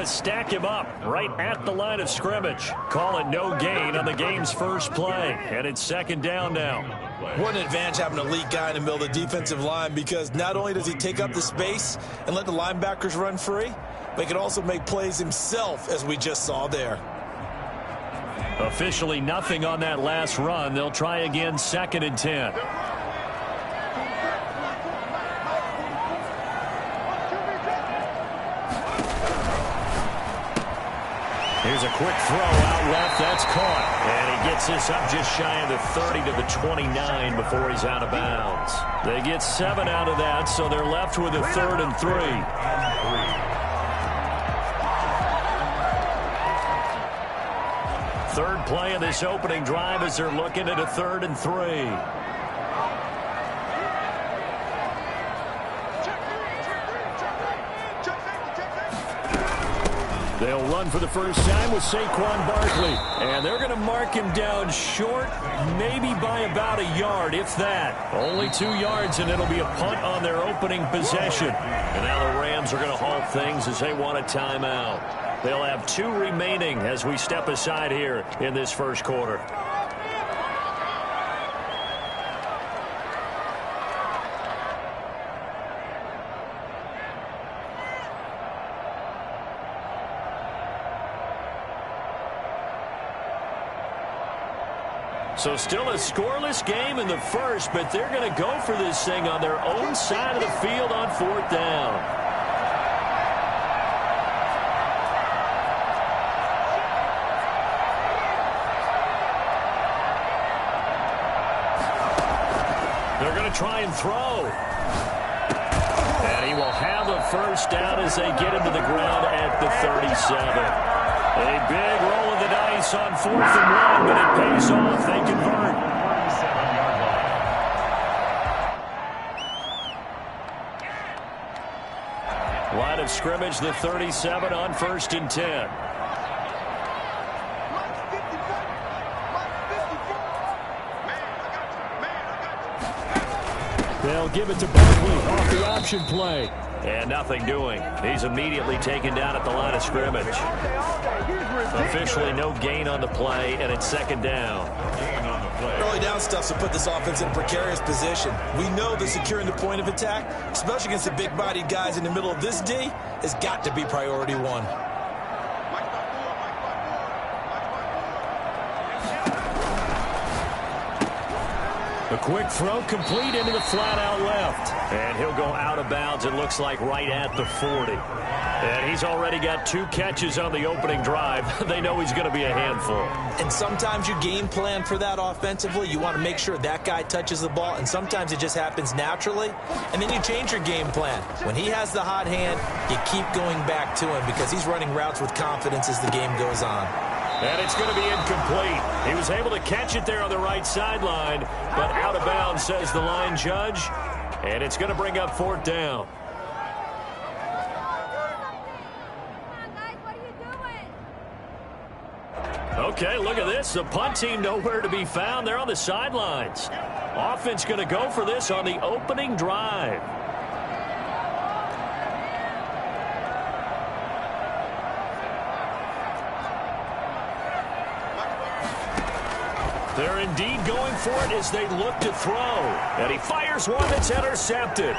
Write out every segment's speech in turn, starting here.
stack him up right at the line of scrimmage. Call it no gain on the game's first play. And it's second down now. What an advantage having an elite guy in the middle of the defensive line, because not only does he take up the space and let the linebackers run free, but he can also make plays himself, as we just saw there. Officially nothing on that last run. They'll try again, 2nd and 10. Here's a quick throw out left. That's caught. And he gets this up just shy of the 30 to the 29 before he's out of bounds. They get 7 out of that, so they're left with a 3rd and 3. Third play of this opening drive as they're looking at a 3rd and 3. They'll run for the first time with Saquon Barkley. And they're going to mark him down short, maybe by about a yard, if that. Only 2 yards, and it'll be a punt on their opening possession. And now the Rams are going to halt things as they want a timeout. They'll have 2 remaining as we step aside here in this first quarter. So still a scoreless game in the first, but they're going to go for this thing on their own side of the field on 4th down. They're going to try and throw. And he will have a first down as they get him to the ground at the 37. A big roll of the dice on 4th and 1, but it pays off. They convert. Line of scrimmage, the 37 on 1st and 10. They'll give it to Barkley off the option play. And nothing doing. He's immediately taken down at the line of scrimmage. Officially no gain on the play, and it's 2nd down. Early down stuff to put this offense in a precarious position. We know that securing the point of attack, especially against the big-bodied guys in the middle of this D, has got to be priority 1. A quick throw complete into the flat out left. And he'll go out of bounds, it looks like, right at the 40. And he's already got 2 catches on the opening drive. They know he's going to be a handful. And sometimes you game plan for that offensively. You want to make sure that guy touches the ball, and sometimes it just happens naturally. And then you change your game plan. When he has the hot hand, you keep going back to him because he's running routes with confidence as the game goes on. And it's going to be incomplete. He was able to catch it there on the right sideline, but out of bounds, says the line judge. And it's going to bring up 4th down. Okay, look at this. The punt team nowhere to be found. They're on the sidelines. Offense going to go for this on the opening drive. They're indeed going for it as they look to throw. And he fires one that's intercepted.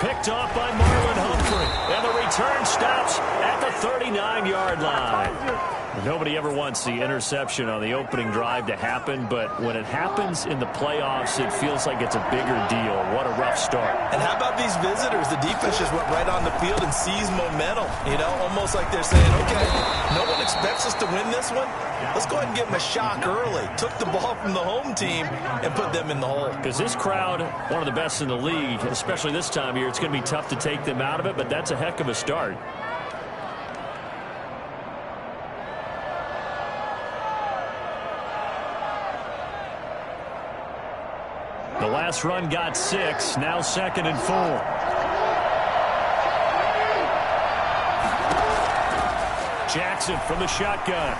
Picked off by Marlon Humphrey. And the return stops at the 39-yard line. Nobody ever wants the interception on the opening drive to happen, but when it happens in the playoffs, it feels like it's a bigger deal. What a rough start. And how about these visitors? The defense just went right on the field and seized momentum. You know, almost like they're saying, okay, no one expects us to win this one. Let's go ahead and give them a shock early. Took the ball from the home team and put them in the hole. Because this crowd, one of the best in the league, especially this time of year, it's going to be tough to take them out of it, but that's a heck of a start. The last run got 6, now 2nd and 4. Jackson from the shotgun.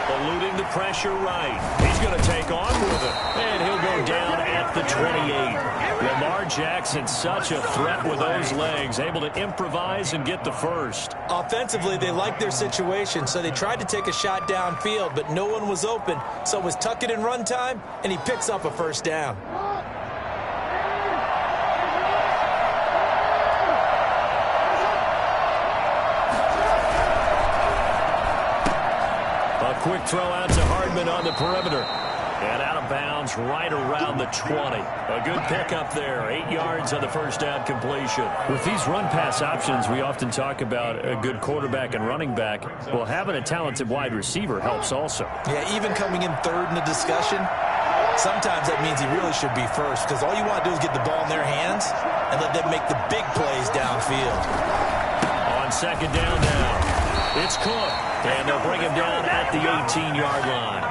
Eluding the pressure right. He's going to take on with it. And he'll go down at the 28. Lamar Jackson, such a threat with those legs. Able to improvise and get the first. Offensively, they liked their situation, so they tried to take a shot downfield, but no one was open. So it was tuck it and run time, and he picks up a first down. Quick throw out to Hardman on the perimeter. And out of bounds right around the 20. A good pickup there. 8 yards on the first down completion. With these run-pass options, we often talk about a good quarterback and running back. Well, having a talented wide receiver helps also. Yeah, even coming in third in the discussion, sometimes that means he really should be first, because all you want to do is get the ball in their hands and let them make the big plays downfield. On second down now, it's Cook. And they'll bring him down at the 18-yard line.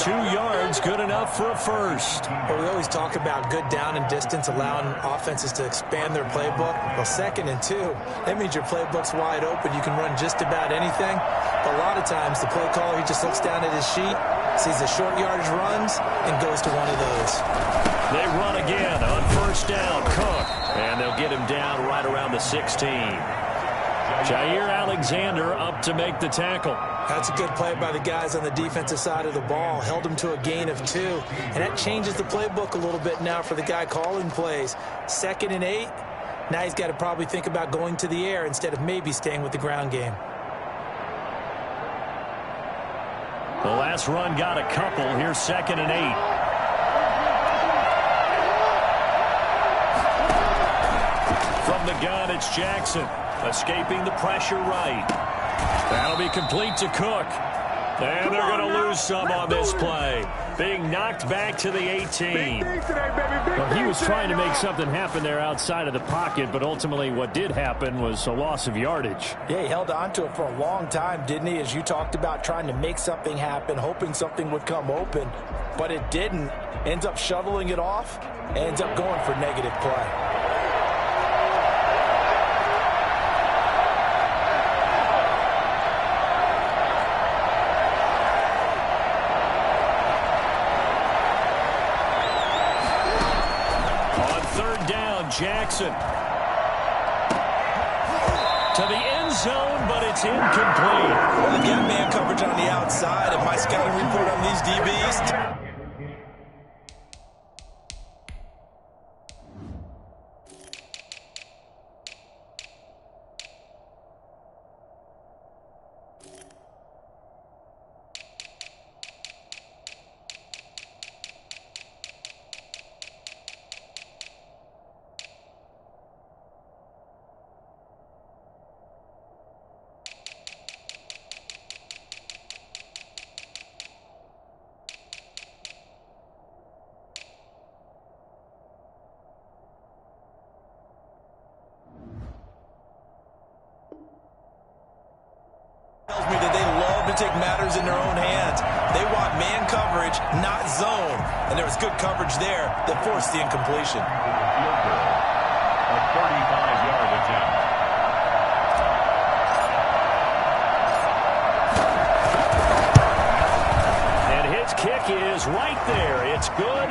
2 yards, good enough for a first. Well, we always talk about good down and distance, allowing offenses to expand their playbook. Well, 2nd and 2, that means your playbook's wide open. You can run just about anything. But a lot of times, the play caller, he just looks down at his sheet, sees the short yardage runs, and goes to one of those. They run again on first down, Cook. And they'll get him down right around the 16. Jair Alexander up to make the tackle. That's a good play by the guys on the defensive side of the ball. Held him to a gain of 2. And that changes the playbook a little bit now for the guy calling plays. 2nd and 8. Now he's got to probably think about going to the air instead of maybe staying with the ground game. The last run got a couple. Here's 2nd and 8. From the gun, it's Jackson. Escaping the pressure right. That'll be complete to Cook. And they're going to lose some on this play. Being knocked back to the 18. Well, he was trying to make something happen there outside of the pocket, but ultimately what did happen was a loss of yardage. Yeah, he held on to it for a long time, didn't he? As you talked about trying to make something happen, hoping something would come open, but it didn't. Ends up shoveling it off, ends up going for negative play. Jackson to the end zone, but it's incomplete. Well, they got man coverage on the outside, and my scouting report on these DBs. Tells me that they love to take matters in their own hands. They want man coverage, not zone. And there was good coverage there that forced the incompletion. A 35-yard attempt. And his kick is right there. It's good.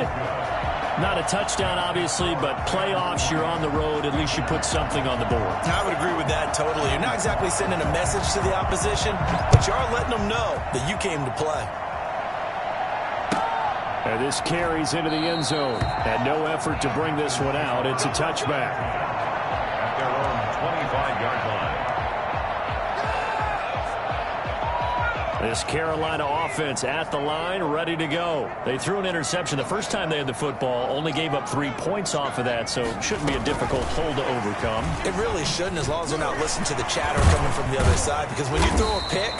Not a touchdown, obviously, but playoffs, you're on the road. At least you put something on the board. I would agree with that totally. You're not exactly sending a message to the opposition, but you are letting them know that you came to play. And this carries into the end zone. And no effort to bring this one out. It's a touchback. At their own 25-yard line. This Carolina offense at the line, ready to go. They threw an interception the first time they had the football, only gave up 3 points off of that, so it shouldn't be a difficult hole to overcome. It really shouldn't, as long as they're not listening to the chatter coming from the other side, because when you throw a pick,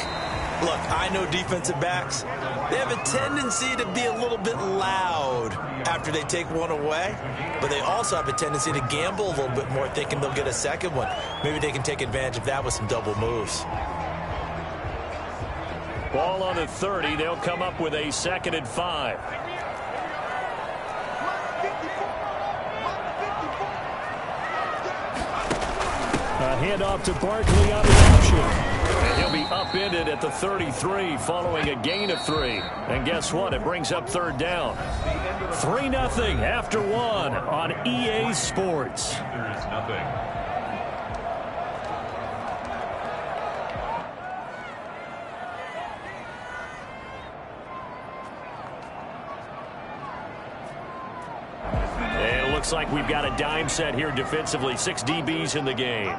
look, I know defensive backs, they have a tendency to be a little bit loud after they take one away, but they also have a tendency to gamble a little bit more, thinking they'll get a second one. Maybe they can take advantage of that with some double moves. Ball on the 30. They'll come up with a 2nd and 5. A handoff to Barkley on the option. And he'll be upended at the 33 following a gain of 3. And guess what? It brings up third down. 3-0 after 1 on EA Sports. There's nothing. And it looks like we've got a dime set here defensively. 6 DBs in the game.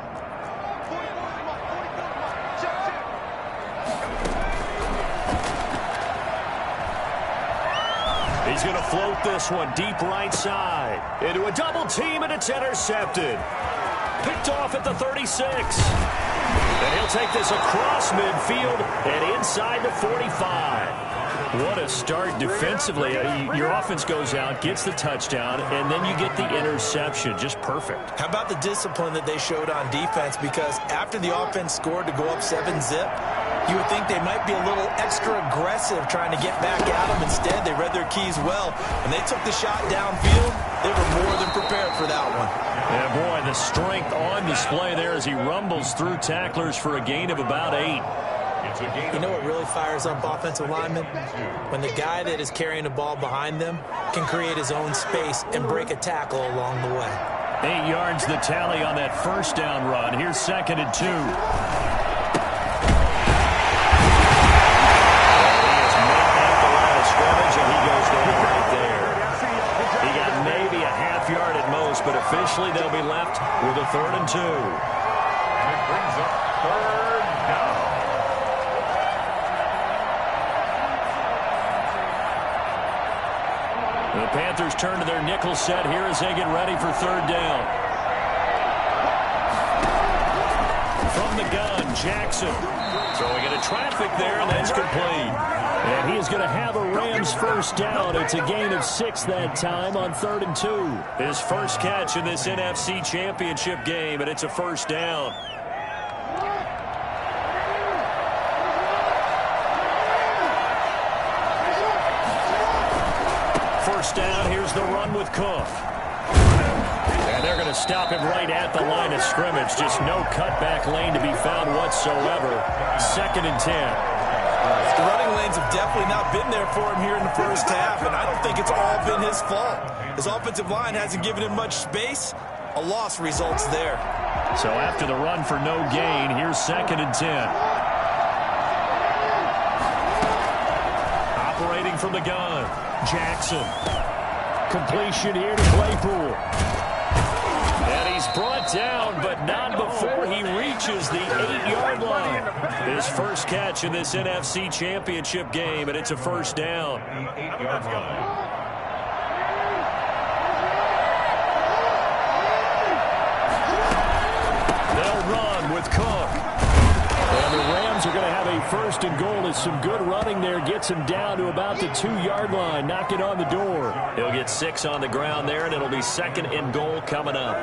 He's going to float this one deep right side. Into a double team, and it's intercepted. Picked off at the 36. And he'll take this across midfield and inside the 45. What a start defensively. Your offense goes out, gets the touchdown, and then you get the interception. Just perfect. How about the discipline that they showed on defense? Because after the offense scored to go up 7-zip, you would think they might be a little extra aggressive trying to get back at them. Instead, they read their keys well, and they took the shot downfield. They were more than prepared for that one. Yeah, boy, the strength on display there as he rumbles through tacklers for a gain of about 8. You know what really fires up offensive linemen? When the guy that is carrying the ball behind them can create his own space and break a tackle along the way. 8 yards the tally on that first down run. Here's 2nd and 2. But officially they'll be left with a 3rd and 2. And it brings up 3rd down. The Panthers turn to their nickel set here as they get ready for 3rd down. From the gun, Jackson throwing into traffic there, and that's complete. And he is going to have a Rams first down. It's a gain of 6 that time on 3rd and 2. His first catch in this NFC Championship game, and it's a first down. First down, here's the run with Cook. And they're going to stop him right at the line of scrimmage. Just no cutback lane to be found whatsoever. 2nd and 10. The running lanes have definitely not been there for him here in the first half, and I don't think it's all been his fault. His offensive line hasn't given him much space. A loss results there. So after the run for no gain, here's 2nd and 10. Operating from the gun, Jackson. Completion here to Claypool. And he's brought down, but not before he reaches the 8-yard line. His first catch in this NFC Championship game, and it's a first down. 8-yard line. They'll run with Cook. And the Rams are going to have a 1st and goal as some good running there gets him down to about the 2-yard line. Knock it on the door. He'll get 6 on the ground there, and it'll be 2nd and goal coming up.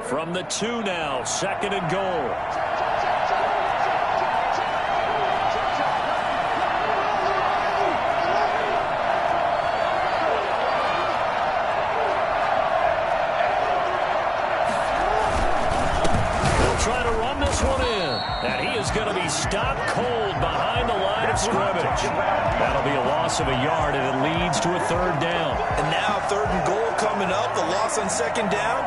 From the 2 now, 2nd and goal. And he is going to be stopped cold behind the line of scrimmage. That'll be a loss of a yard, and it leads to a 3rd down. And now 3rd and goal coming up, the loss on 2nd down.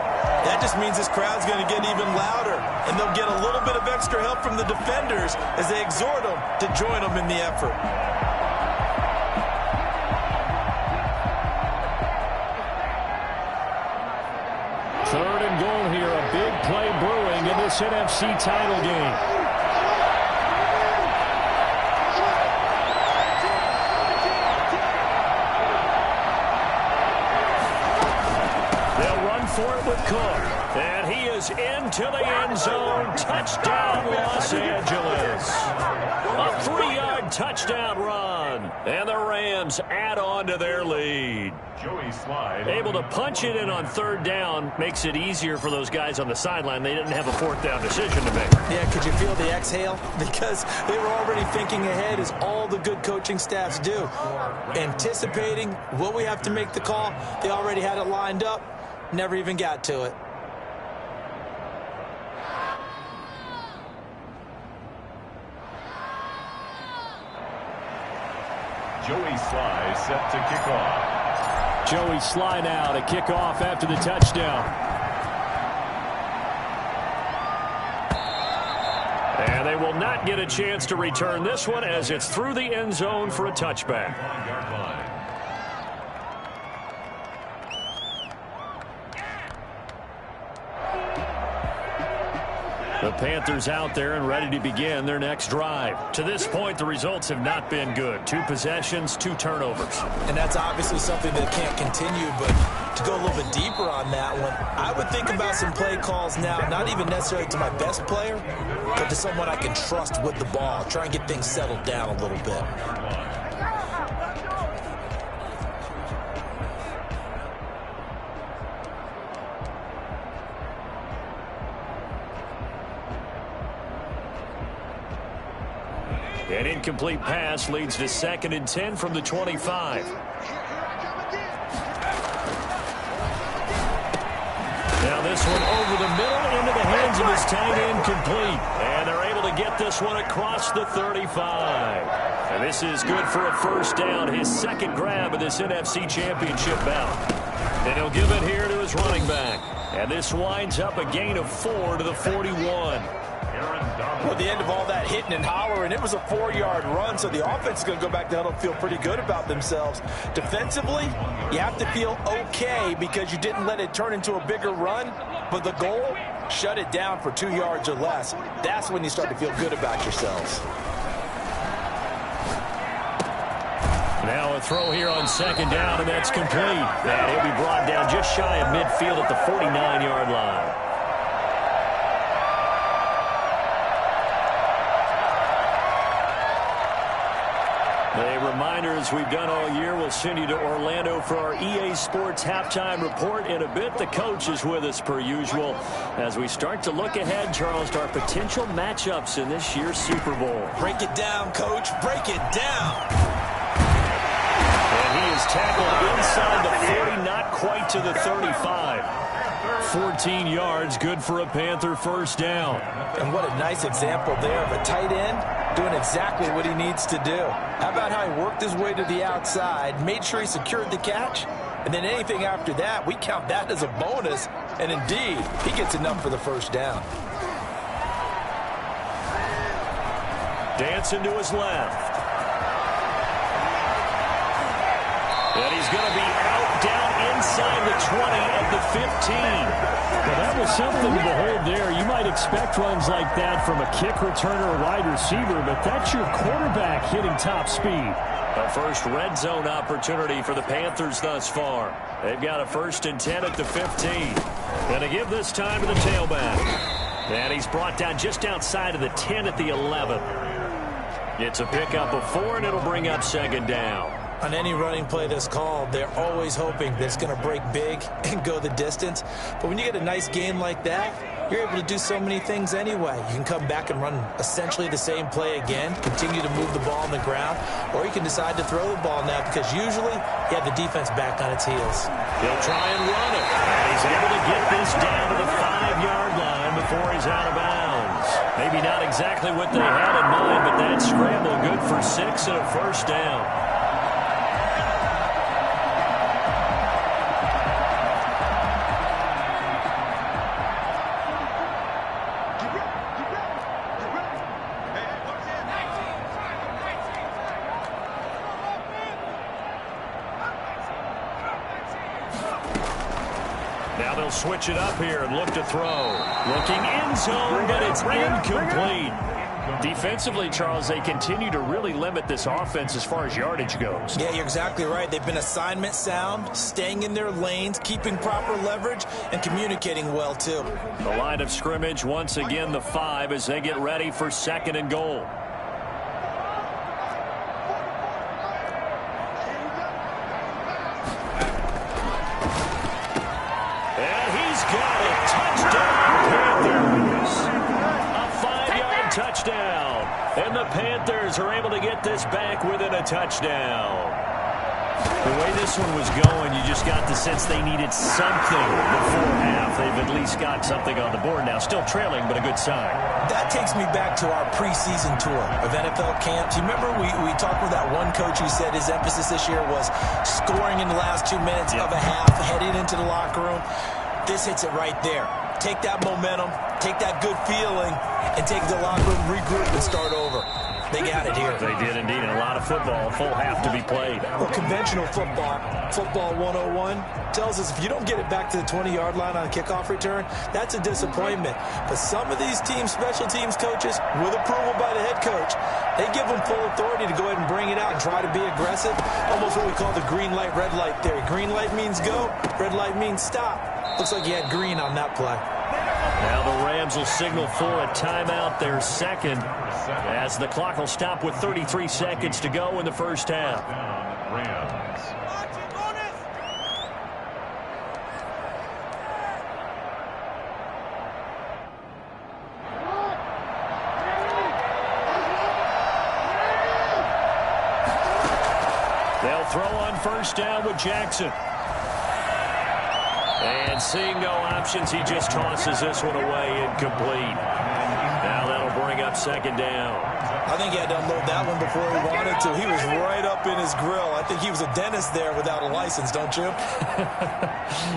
That just means this crowd's going to get even louder, and they'll get a little bit of extra help from the defenders as they exhort them to join them in the effort. Third and goal here, a big play brewing in this NFC title game. They'll run for it with Cook. And he is into the end zone. Touchdown, Los Angeles. A 3-yard touchdown run. And the Rams add on to their lead. Joey Slide. Able to punch it in on 3rd down makes it easier for those guys on the sideline. They didn't have a 4th down decision to make. Yeah, could you feel the exhale? Because they were already thinking ahead, as all the good coaching staffs do. Anticipating, will we have to make the call? They already had it lined up. Never even got to it. Joey Sly set to kick off. Joey Sly now to kick off after the touchdown. And they will not get a chance to return this one as it's through the end zone for a touchback. The Panthers out there and ready to begin their next drive. To this point, the results have not been good. 2 possessions, 2 turnovers. And that's obviously something that can't continue, but to go a little bit deeper on that one, I would think about some play calls now, not even necessarily to my best player, but to someone I can trust with the ball. Try and get things settled down a little bit. An incomplete pass leads to 2nd and 10 from the 25. Now this one over the middle into the hands of his tight end, complete. And they're able to get this one across the 35. And this is good for a first down, his 2nd grab of this NFC Championship bout. And he'll give it here to his running back. And this winds up a gain of 4 to the 41. Well, at the end of all that hitting and hollering, it was a 4-yard run, so the offense is going to go back to huddle and feel pretty good about themselves. Defensively, you have to feel okay because you didn't let it turn into a bigger run, but the goal, shut it down for 2 yards or less. That's when you start to feel good about yourselves. Now a throw here on 2nd down, and that's complete. And he'll be brought down just shy of midfield at the 49-yard line. A reminder, as we've done all year, we'll send you to Orlando for our EA Sports halftime report in a bit. The coach is with us per usual as we start to look ahead, Charles, to our potential matchups in this year's Super Bowl. Break it down, Coach. Break it down. And he is tackled inside the 40, not quite to the 35. 14 yards, good for a Panther first down. And what a nice example there of a tight end doing exactly what he needs to do. How about how he worked his way to the outside, made sure he secured the catch, and then anything after that, we count that as a bonus, and indeed, he gets enough for the first down. Dancing to his left. And he's going to be out down inside the 20 at the 15. Well, that was something to behold there. You might expect runs like that from a kick returner or wide receiver, but that's your quarterback hitting top speed. A first red zone opportunity for the Panthers thus far. They've got a 1st and 10 at the 15. And to give this time to the tailback. And he's brought down just outside of the 10 at the 11. It's a pickup of 4, and it'll bring up 2nd down. On any running play that's called, they're always hoping that it's going to break big and go the distance. But when you get a nice game like that, you're able to do so many things anyway. You can come back and run essentially the same play again, continue to move the ball on the ground, or you can decide to throw the ball now because usually you have the defense back on its heels. He'll try and run it. And he's able to get this down to the 5-yard line before he's out of bounds. Maybe not exactly what they had in mind, but that scramble good for 6 and a first down. Now they'll switch it up here and look to throw. Looking end zone, but it's incomplete. Defensively, Charles, they continue to really limit this offense as far as yardage goes. Yeah, you're exactly right. They've been assignment sound, staying in their lanes, keeping proper leverage, and communicating well, too. The line of scrimmage, once again, the 5 as they get ready for 2nd and goal. Touchdown. And the Panthers are able to get this back within a touchdown. The way this one was going, you just got the sense they needed something before half. They've at least got something on the board now. Still trailing, but a good sign. That takes me back to our preseason tour of NFL camps. You remember we talked with that one coach who said his emphasis this year was scoring in the last 2 minutes of a half, heading into the locker room. This hits it right there. Take that momentum, take that good feeling, and take the locker room, regroup, and start over. They got it here. They did indeed, and a lot of football, full half to be played. Well, conventional football 101, tells us if you don't get it back to the 20-yard line on a kickoff return, that's a disappointment. But some of these teams, special teams coaches, with approval by the head coach, they give them full authority to go ahead and bring it out and try to be aggressive. Almost what we call the green light, red light theory. Green light means go, red light means stop. Looks like you had green on that play. Now the Rams will signal for a timeout, their second, as the clock will stop with 33 seconds to go in the first half. Rams. They'll throw on first down with Jackson. And seeing no options, he just tosses this one away, incomplete. Now that'll bring up second down. I think he had to unload that one before he wanted to. He was right up in his grill. I think he was a dentist there without a license, don't you?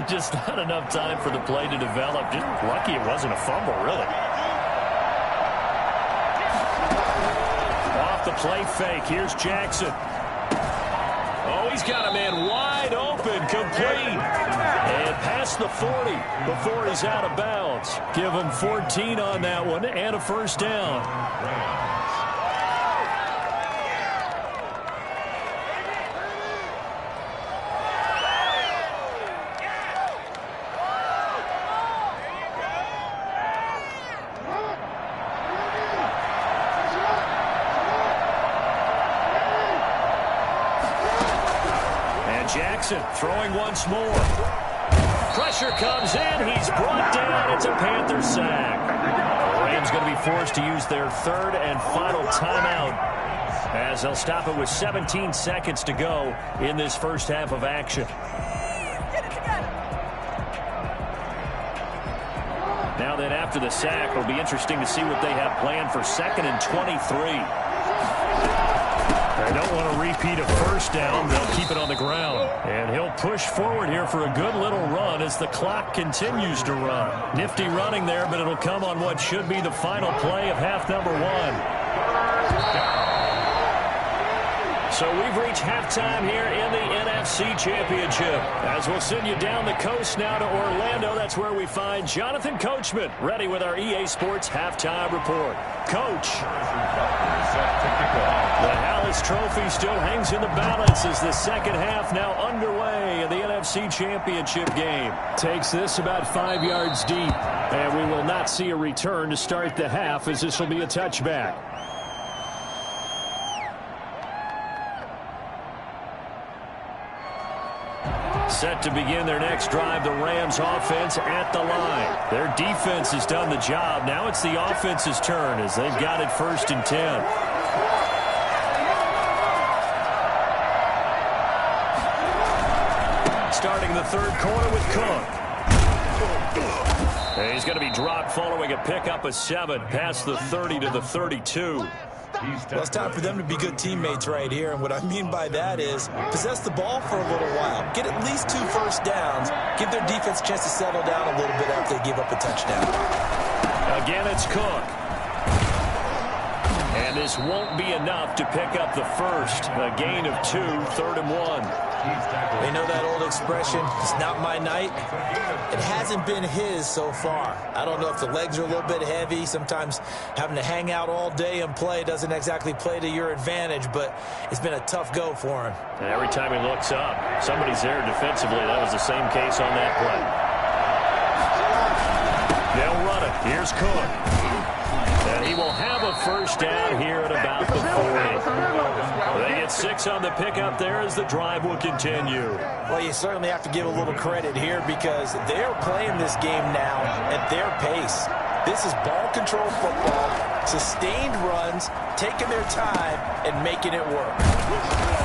Just not enough time for the play to develop. Just lucky it wasn't a fumble, really. Off the play fake, here's Jackson. Oh, he's got a man wide open, complete. And past the 40 before he's out of bounds. Give him 14 on that one and a first down. Jackson throwing once more. Pressure comes in. He's brought down. It's a Panther sack. The Rams going to be forced to use their third and final timeout as they'll stop it with 17 seconds to go in this first half of action. Now then, after the sack, it'll be interesting to see what they have planned for 2nd and 23. They don't want to repeat a first down. They'll keep it on the ground. And he'll push forward here for a good little run as the clock continues to run. Nifty running there, but it'll come on what should be the final play of half number 1. So we've reached halftime here in the NFC Championship. As we'll send you down the coast now to Orlando, that's where we find Jonathan Coachman ready with our EA Sports Halftime Report. Coach. The Hallis Trophy still hangs in the balance as the second half now underway in the NFC Championship game. Takes this about 5 yards deep, and we will not see a return to start the half as this will be a touchback. Set to begin their next drive, the Rams offense at the line. Their defense has done the job. Now it's the offense's turn as they've got it 1st and 10. Starting the third quarter with Cook. And he's going to be dropped following a pickup of 7 past the 30 to the 32. Well, it's time for them to be good teammates right here, and what I mean by that is possess the ball for a little while, get at least 2 first downs, give their defense a chance to settle down a little bit after they give up a touchdown. Again, it's Cook. And this won't be enough to pick up the first. A gain of 2, 3rd and 1. They know that old expression, it's not my night. It hasn't been his so far. I don't know if the legs are a little bit heavy. Sometimes having to hang out all day and play doesn't exactly play to your advantage, but it's been a tough go for him. And every time he looks up, somebody's there defensively. That was the same case on that play. They'll run it. Here's Cook. And he will have a first down here at about the 40. They get 6 on the pickup there as the drive will continue. Well, you certainly have to give a little credit here because they're playing this game now at their pace. This is ball control football. Sustained runs, taking their time, and making it work.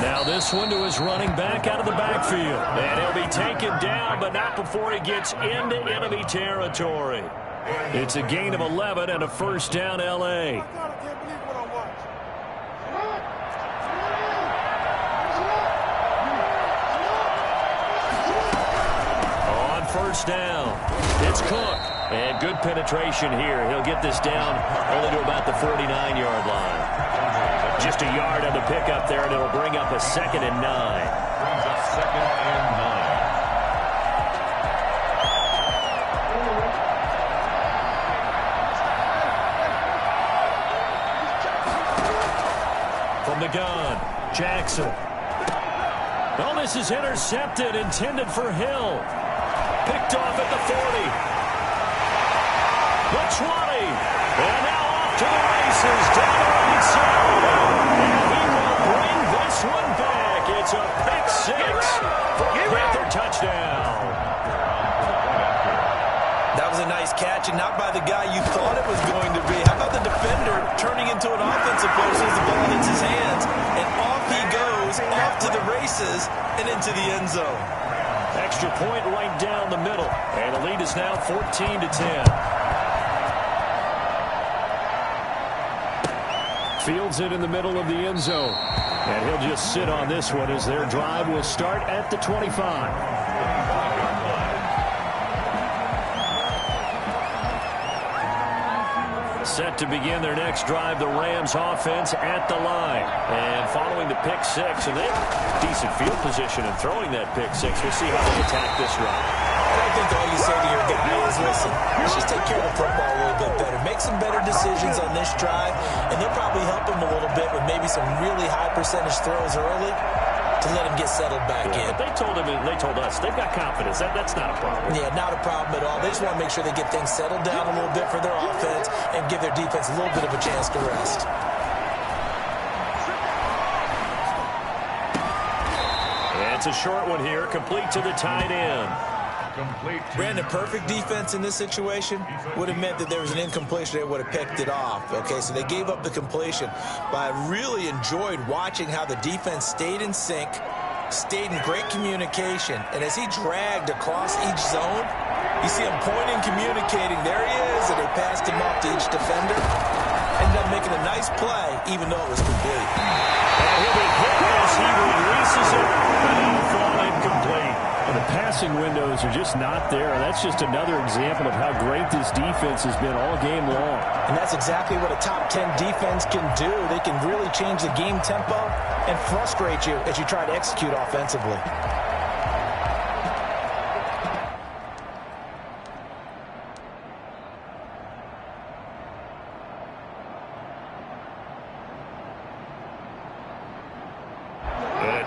Now this one to his running back out of the backfield. And he'll be taken down, but not before he gets into enemy territory. It's a gain of 11 and a first down, L.A. On first down, it's Cook. And good penetration here. He'll get this down only to about the 49-yard line. Just a yard on the pickup there, and it'll bring up a 2nd and 9. Brings up 2nd and 9. From the gun, Jackson. Well, this is intercepted, intended for Hill. Picked off at the 40. The 20. And now off to the races down the right side. And he will bring this one back. It's a pick 6 for a Panther touchdown. That was a nice catch, and not by the guy you thought it was going to be. How about the defender turning into an offensive player as soon as the ball hits his hands, and off he goes, off to the races, and into the end zone. Extra point right down the middle. And the lead is now 14-10. Fields it in the middle of the end zone. And he'll just sit on this one as their drive will start at the 25. Set to begin their next drive, the Rams offense at the line. And following the pick 6, and they have decent field position in throwing that pick 6. We'll see how they attack this run. I think all you say to your guy is, listen, let's just take care of the football a little bit better. Make some better decisions on this drive, and they'll probably help him a little bit with maybe some really high percentage throws early to let him get settled back in. But they told him, and they told us, they've got confidence. That's not a problem. Yeah, not a problem at all. They just want to make sure they get things settled down a little bit for their offense and give their defense a little bit of a chance to rest. And it's a short one here, complete to the tight end. Brandon, perfect defense in this situation would have meant that there was an incompletion. They would have picked it off. Okay, so they gave up the completion. But I really enjoyed watching how the defense stayed in sync, stayed in great communication. And as he dragged across each zone, you see him pointing, communicating. There he is, and they passed him off to each defender. Ended up making a nice play, even though it was complete. And he'll be hit as he releases it, and it'll fall incomplete. And the passing windows are just not there. That's just another example of how great this defense has been all game long. And that's exactly what a top 10 defense can do. They can really change the game tempo and frustrate you as you try to execute offensively.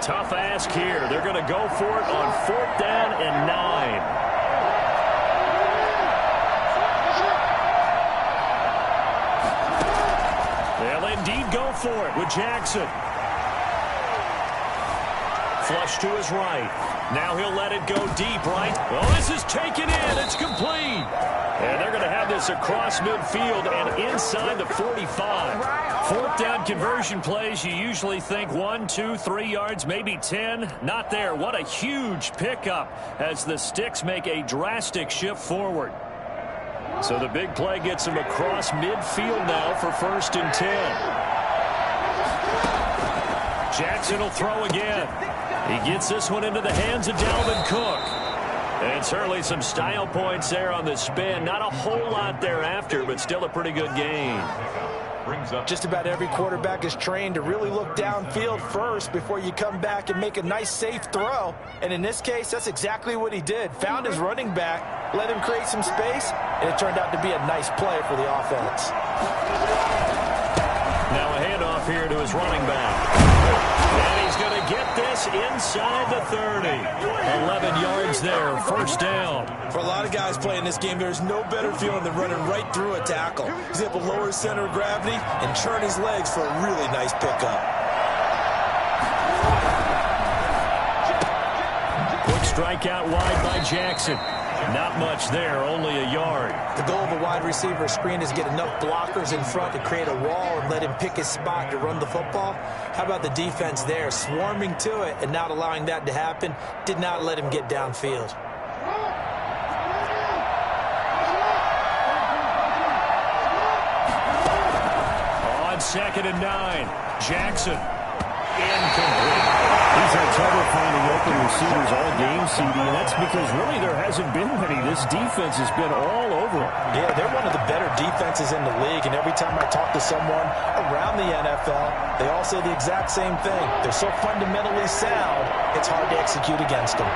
Tough ask here. They're going to go for it on 4th down and 9. They'll indeed go for it with Jackson. Flush to his right. Now he'll let it go deep, right? Well, this is taken in. It's complete. And they're going to have this across midfield and inside the 45. 4th down conversion plays, you usually think 1, 2, 3 yards, maybe 10. Not there. What a huge pickup as the Sticks make a drastic shift forward. So the big play gets them across midfield now for 1st and 10. Jackson will throw again. He gets this one into the hands of Dalvin Cook. And certainly some style points there on the spin. Not a whole lot thereafter, but still a pretty good game. Just about every quarterback is trained to really look downfield first before you come back and make a nice, safe throw. And in this case, that's exactly what he did. Found his running back, let him create some space, and it turned out to be a nice play for the offense. Now a handoff here to his running back. And he's going to get this inside the 30. 11 yards there, 1st down. For a lot of guys playing this game, there's no better feeling than running right through a tackle. He's able to lower his center of gravity and turn his legs for a really nice pickup. Quick strike out wide by Jackson. Not much there, only a yard. The goal of a wide receiver screen is get enough blockers in front to create a wall and let him pick his spot to run the football. How about the defense there, swarming to it and not allowing that to happen? Did not let him get downfield. On 2nd and 9, Jackson. Incomplete. He's had trouble finding open receivers all game, CD, and that's because really there hasn't been many. This defense has been all over him. Yeah, they're one of the better defenses in the league, and every time I talk to someone around the NFL, they all say the exact same thing. They're so fundamentally sound, it's hard to execute against them.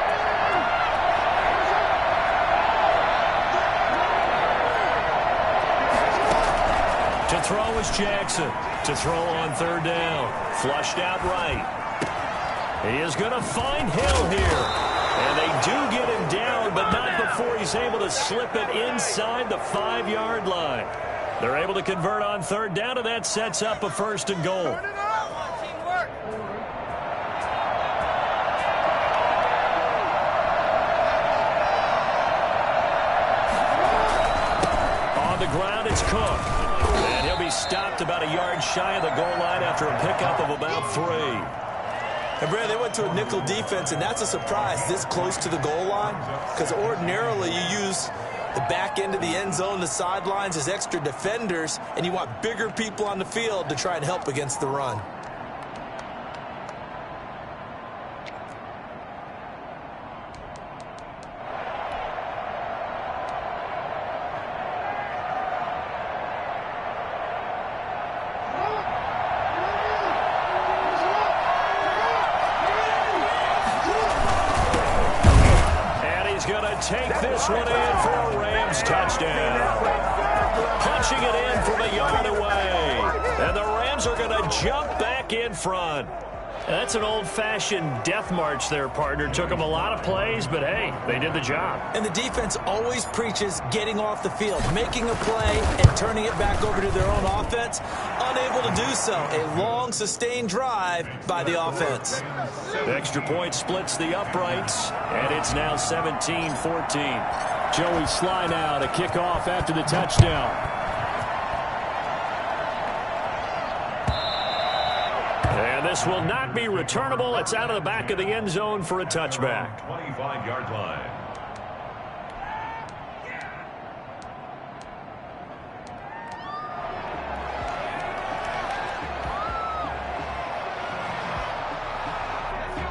To throw is Jackson. To throw on 3rd down. Flushed out right. He is going to find Hill here. And they do get him down, but not before he's able to slip it inside the 5-yard line. They're able to convert on 3rd down, and that sets up a 1st and goal. On the ground, it's Cook. And he'll be stopped about a yard shy of the goal line after a pickup of about 3. And, Brad, they went to a nickel defense, and that's a surprise this close to the goal line, because ordinarily you use the back end of the end zone, the sidelines as extra defenders, and you want bigger people on the field to try and help against the run. Take this one in for a Rams touchdown. Punching it in from a yard away. And the Rams are going to jump back in front. That's an old-fashioned death march there, partner. Took them a lot of plays, but, hey, they did the job. And the defense always preaches getting off the field, making a play, and turning it back over to their own offense. Unable to do so. A long, sustained drive by the offense. The extra point splits the uprights, and it's now 17-14. Joey Sly now to kick off after the touchdown. And this will not be returnable. It's out of the back of the end zone for a touchback. 25-yard line.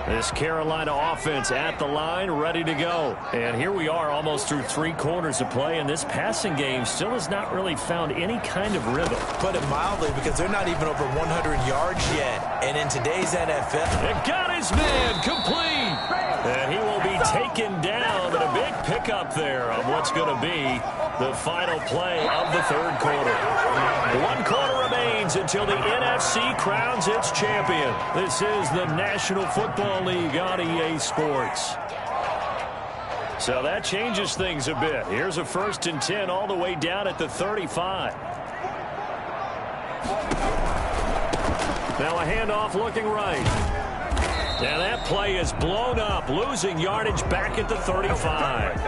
This Carolina offense at the line, ready to go. And here we are almost through 3 quarters of play, and this passing game still has not really found any kind of rhythm. Put it mildly, because they're not even over 100 yards yet. And in today's NFL... And got his man complete. And he will be taken down, and a big pickup there on what's going to be the final play of the 3rd quarter. 1 quarter remains until the NFC crowns its champion. This is the National Football League on EA Sports. So that changes things a bit. Here's a 1st and 10 all the way down at the 35. Now a handoff looking right. And that play is blown up, losing yardage back at the 35.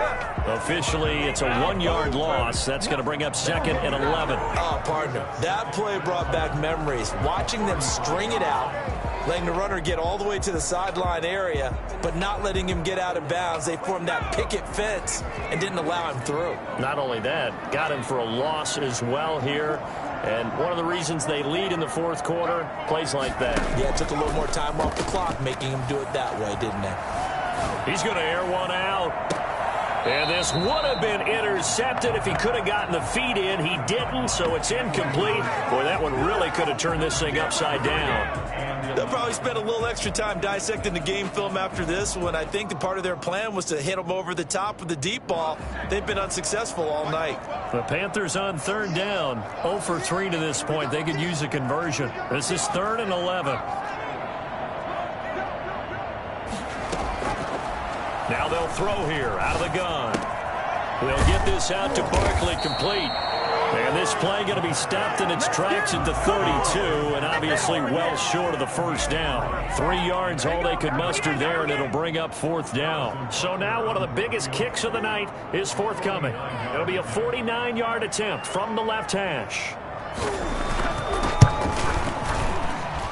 Officially, it's a 1-yard loss. That's going to bring up 2nd and 11. Oh, partner, that play brought back memories. Watching them string it out, letting the runner get all the way to the sideline area, but not letting him get out of bounds. They formed that picket fence and didn't allow him through. Not only that, got him for a loss as well here. And one of the reasons they lead in the 4th quarter, plays like that. Yeah, it took a little more time off the clock, making him do it that way, didn't it? He's going to air one out. And this would have been intercepted if he could have gotten the feet in. He didn't, so it's incomplete. Boy, that one really could have turned this thing upside down. They'll probably spend a little extra time dissecting the game film after this one. I think the part of their plan was to hit them over the top with the deep ball. They've been unsuccessful all night. The Panthers on 3rd down. 0 for 3 to this point. They could use a conversion. This is 3rd and 11. Now they'll throw here out of the gun. They'll get this out to Barkley complete. And this play going to be stopped in its tracks at the 32. And obviously obviously well short of the first down. 3 yards all they could muster there, and it'll bring up 4th down. So now one of the biggest kicks of the night is forthcoming. It'll be a 49-yard attempt from the left hash.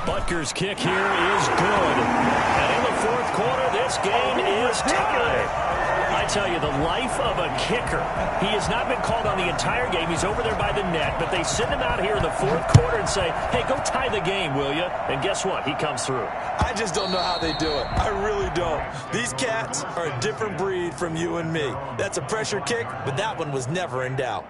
Butker's kick here is good. And in the 4th quarter, this game is tied. I tell you, the life of a kicker. He has not been called on the entire game. He's over there by the net, but they send him out here in the 4th quarter and say, hey, go tie the game, will you? And guess what? He comes through. I just don't know how they do it. I really don't. These cats are a different breed from you and me. That's a pressure kick, but that one was never in doubt.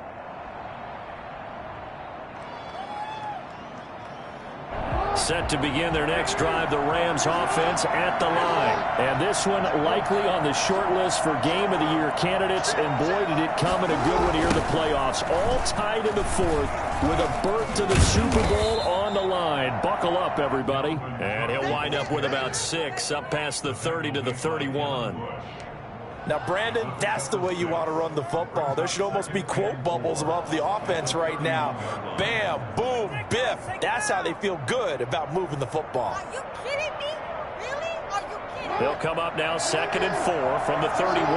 Set to begin their next drive, the Rams offense at the line. And this one likely on the short list for Game of the Year candidates. And boy, did it come in a good one here in the playoffs. All tied in the 4th with a berth to the Super Bowl on the line. Buckle up, everybody. And he'll wind up with about 6 up past the 30 to the 31. Now, Brandon, that's the way you want to run the football. There should almost be quote bubbles above the offense right now. Bam, boom, biff. That's how they feel good about moving the football. Are you kidding me? Really? Are you kidding me? They'll come up now 2nd and 4 from the 31.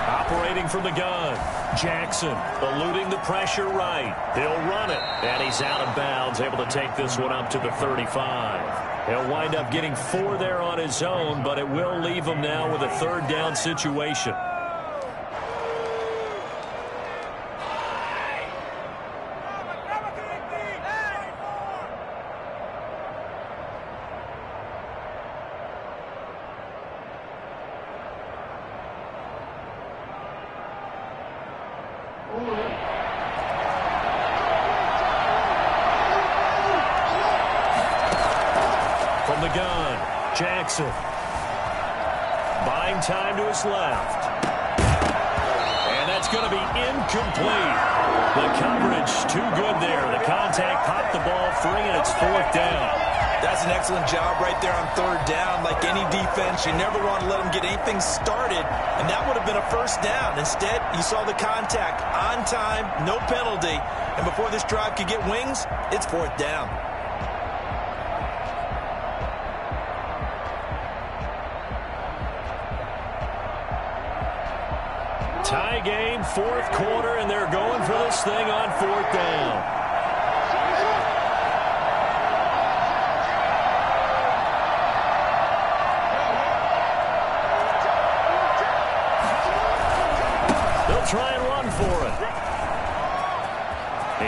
Operating from the gun. Jackson eluding the pressure right. He'll run it. And he's out of bounds, able to take this one up to the 35. He'll wind up getting 4 there on his own, but it will leave him now with a 3rd down situation. From the gun, Jackson. Buying time to his left. And that's going to be incomplete. The coverage too good there. The contact popped the ball free, and it's 4th down. That's an excellent job right there on 3rd down. Like any defense, you never want to let them get anything started, and that would have been a 1st down. Instead, you saw the contact on time, no penalty, and before this drive could get wings, it's 4th down. Tie game, 4th quarter, and they're going for this thing on 4th down. They'll try and run for it.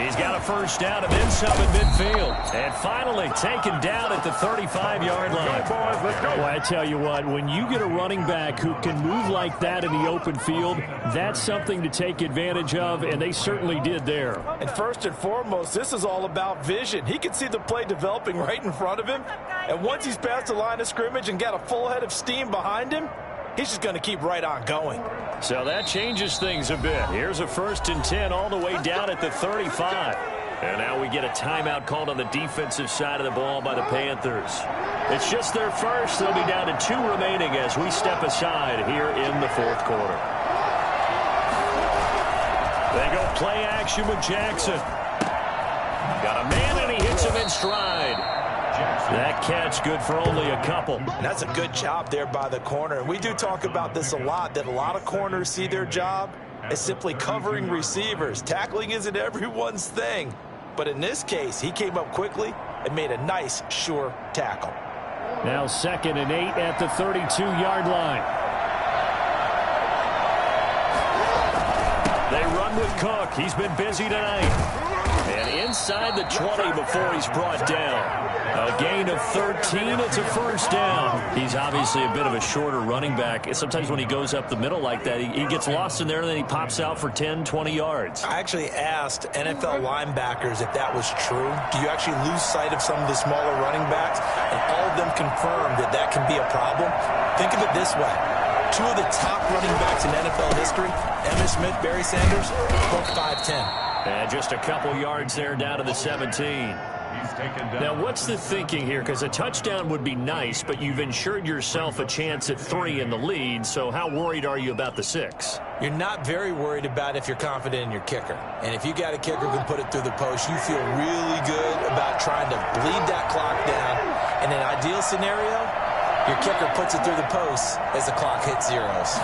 He's got a 1st down and then some in midfield. And finally taken down at the 35-yard line. Well, I tell you what, when you get a running back who can move like that in the open field, that's something to take advantage of, and they certainly did there. And first and foremost, this is all about vision. He can see the play developing right in front of him. And once he's past the line of scrimmage and got a full head of steam behind him, he's just going to keep right on going. So that changes things a bit. Here's a 1st and 10 all the way down at the 35. And now we get a timeout called on the defensive side of the ball by the Panthers. It's just their first. They'll be down to 2 remaining as we step aside here in the 4th quarter. They go play action with Jackson. Got a man, and he hits him in stride. That catch good for only a couple. That's a good job there by the corner. And we do talk about this a lot, that a lot of corners see their job as simply covering receivers. Tackling isn't everyone's thing. But in this case, he came up quickly and made a nice, sure tackle. Now 2nd and 8 at the 32-yard line. They run with Cook. He's been busy tonight. And inside the 20 before he's brought down. A gain of 13. It's a 1st down. He's obviously a bit of a shorter running back. Sometimes when he goes up the middle like that, he gets lost in there, and then he pops out for 10, 20 yards. I actually asked NFL linebackers if that was true. Do you actually lose sight of some of the smaller running backs? And all of them confirmed that that can be a problem. Think of it this way. 2 of the top running backs in NFL history, Emmitt Smith, Barry Sanders, both 5'10". And just a couple yards there down to the 17. Now, what's the thinking here? Because a touchdown would be nice, but you've ensured yourself a chance at 3 in the lead, so how worried are you about the 6? You're not very worried about if you're confident in your kicker. And if you got a kicker who can put it through the post, you feel really good about trying to bleed that clock down. In an ideal scenario, your kicker puts it through the post as the clock hits zeros.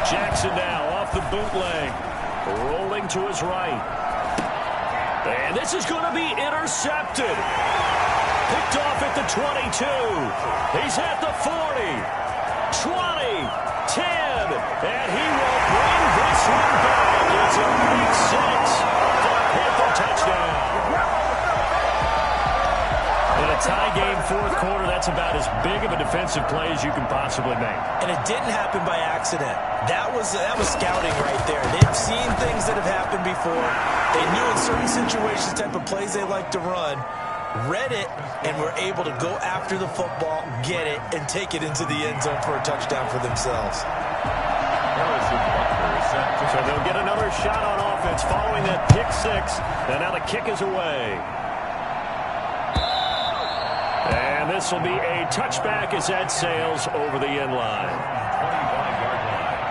Jackson now off the bootleg, rolling to his right. And this is going to be intercepted. Picked off at the 22. He's at the 40, 20, 10, and he will bring this one back. It's a big 6 for a Panther touchdown. In a tie game fourth quarter, that's about as big of a defensive play as you can possibly make. And it didn't happen by accident. That was scouting right there. They've seen things that have happened before. They knew in certain situations type of plays they like to run, read it, and were able to go after the football, get it, and take it into the end zone for a touchdown for themselves. So they'll get another shot on offense following that pick 6, and now the kick is away. And this will be a touchback as that sails over the end line. 25-yard line.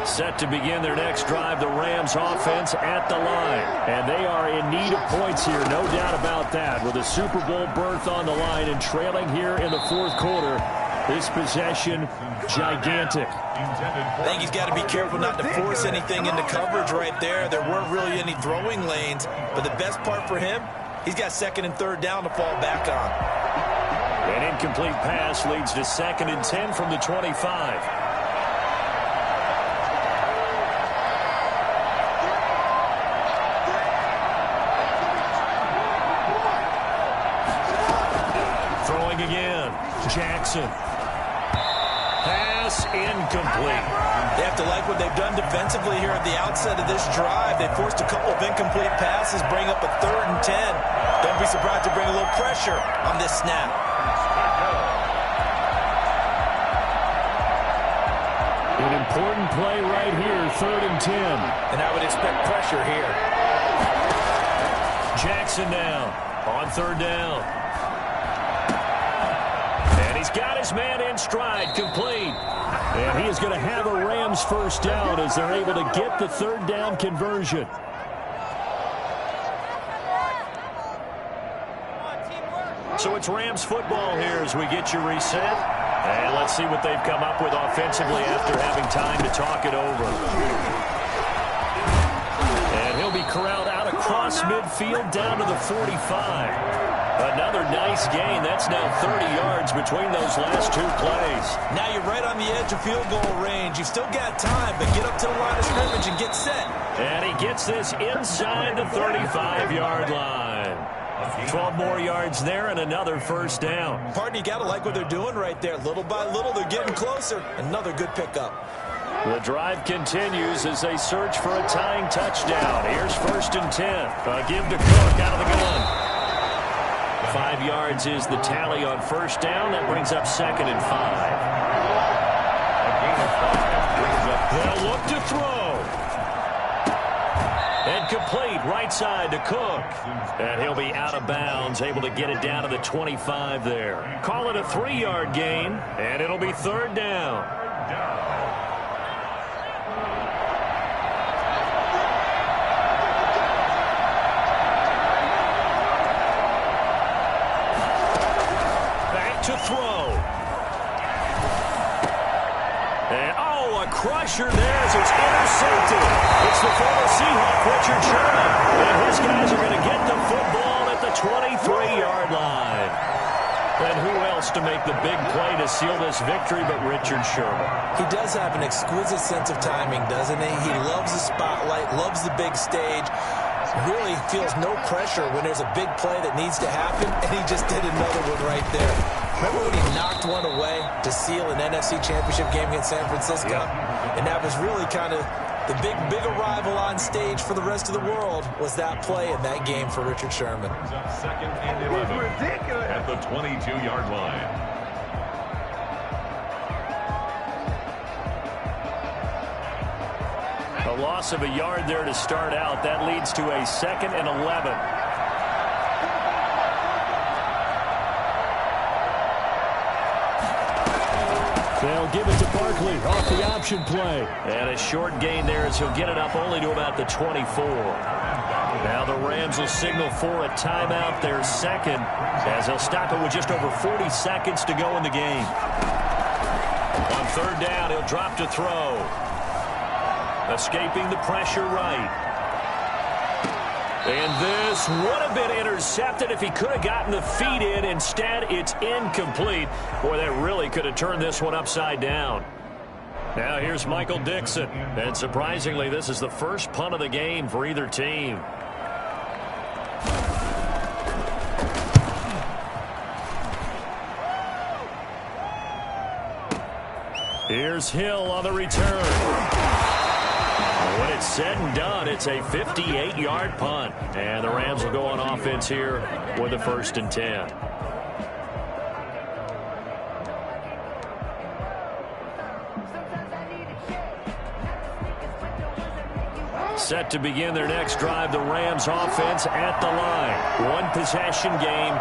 Set to begin their next drive, the Rams offense at the line. And they are in need of points here, no doubt about that. With a Super Bowl berth on the line and trailing here in the fourth quarter, this possession gigantic. I think he's got to be careful not to force anything into coverage right there. There weren't really any throwing lanes, but the best part for him, he's got second and third down to fall back on. An incomplete pass leads to 2nd and 10 from the 25. Throwing again, Jackson. Pass incomplete. They have to like what they've done defensively here at the outset of this drive. They forced a couple of incomplete passes, bring up a 3rd and 10. Don't be surprised to bring a little pressure on this snap. An important play right here, 3rd and 10. And I would expect pressure here. Jackson now on 3rd down. And he's got his man in stride, complete. And he is going to have a Rams first down as they're able to get the 3rd down conversion. So it's Rams football here as we get you reset. And let's see what they've come up with offensively after having time to talk it over. And he'll be corralled out across midfield down to the 45. Another nice gain. That's now 30 yards between those last 2 plays. Now you're right on the edge of field goal range. You've still got time, but get up to the line of scrimmage and get set. And he gets this inside the 35-yard line. 12 more yards there and another first down. Pardon, you got to like what they're doing right there. Little by little, they're getting closer. Another good pickup. The drive continues as they search for a tying touchdown. Here's 1st and 10. A give to Cook out of the gun. 5 yards is the tally on 1st down. That brings up 2nd and 5. They'll look to throw. And complete right side to Cook. And he'll be out of bounds, able to get it down to the 25 there. Call it a 3-yard gain, and it'll be 3rd down. To throw. And a crusher there as it's intercepted. It's the former Seahawk, Richard Sherman. And his guys are going to get the football at the 23-yard line. And who else to make the big play to seal this victory but Richard Sherman? He does have an exquisite sense of timing, doesn't he? He loves the spotlight, loves the big stage. Really feels no pressure when there's a big play that needs to happen, and he just did another one right there. Remember when he knocked one away to seal an NFC Championship game against San Francisco? Yep. And that was really kind of the big arrival on stage for the rest of the world was that play in that game for Richard Sherman. 2nd and 11 at the 22-yard line. A loss of a yard there to start out. That leads to a 2nd and 11. They'll give it to Barkley off the option play. And a short gain there as he'll get it up only to about the 24. Now the Rams will signal for a timeout, their second, as they'll stop it with just over 40 seconds to go in the game. On third down, he'll drop to throw. Escaping the pressure right. And this would have been intercepted if he could have gotten the feet in. Instead, it's incomplete. Boy, that really could have turned this one upside down. Now here's Michael Dixon. And surprisingly, this is the first punt of the game for either team. Here's Hill on the return. When it's said and done, it's a 58-yard punt. And the Rams will go on offense here with a 1st and 10. Set to begin their next drive, the Rams offense at the line. One possession game.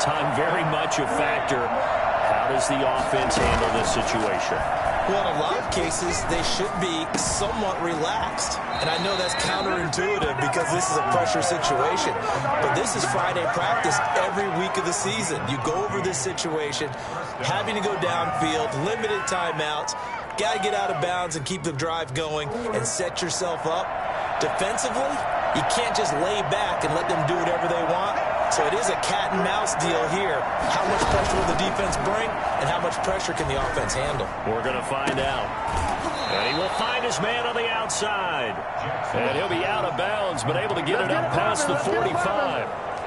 Time very much a factor. How does the offense handle this situation? Well, in a lot of cases, they should be somewhat relaxed. And I know that's counterintuitive because this is a pressure situation. But this is Friday practice every week of the season. You go over this situation, having to go downfield, limited timeouts, got to get out of bounds and keep the drive going and set yourself up. Defensively, you can't just lay back and let them do whatever they want. So it is a cat-and-mouse deal here. How much pressure will the defense bring, and how much pressure can the offense handle? We're going to find out. And he will find his man on the outside. And he'll be out of bounds, but able to get it up past the 45.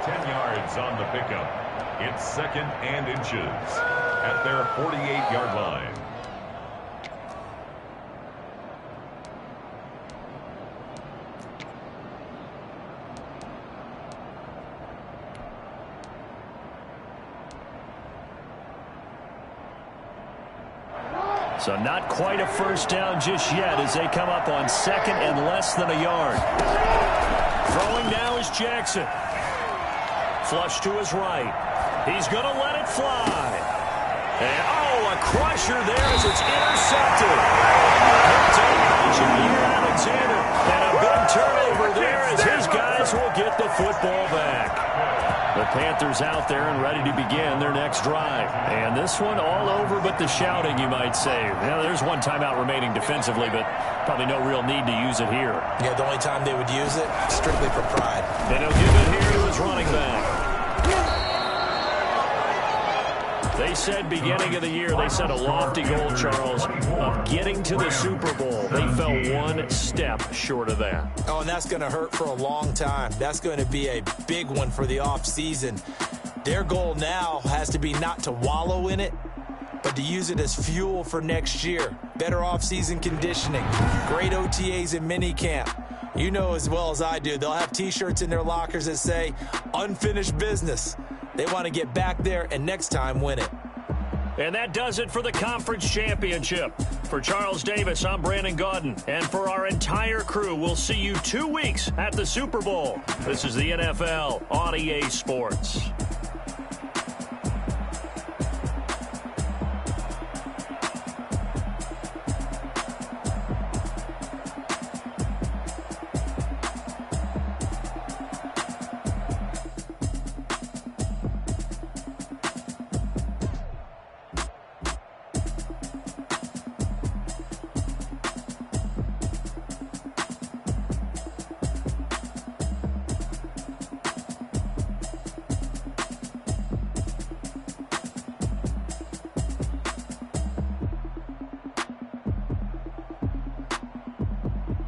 10 yards on the pickup. It's 2nd and inches at their 48-yard line. So not quite a first down just yet as they come up on 2nd and less than a yard. Throwing now is Jackson. Flush to his right. He's going to let it fly. And, oh, a crusher there as it's intercepted. Alexander. And a big turnover there as his guys will get the football back. The Panthers out there and ready to begin their next drive. And this one all over but the shouting, you might say. Now, there's one timeout remaining defensively, but probably no real need to use it here. Yeah, the only time they would use it, strictly for pride. And he'll give it here to his running back. They said beginning of the year, they set a lofty goal, Charles, of getting to the Super Bowl. They fell one step short of that. Oh, and that's going to hurt for a long time. That's going to be a big one for the offseason. Their goal now has to be not to wallow in it, but to use it as fuel for next year. Better offseason conditioning, great OTAs and minicamp. You know as well as I do, they'll have T-shirts in their lockers that say, unfinished business. They want to get back there and next time win it. And that does it for the conference championship. For Charles Davis, I'm Brandon Gaudin. And for our entire crew, we'll see you 2 weeks at the Super Bowl. This is the NFL on EA Sports.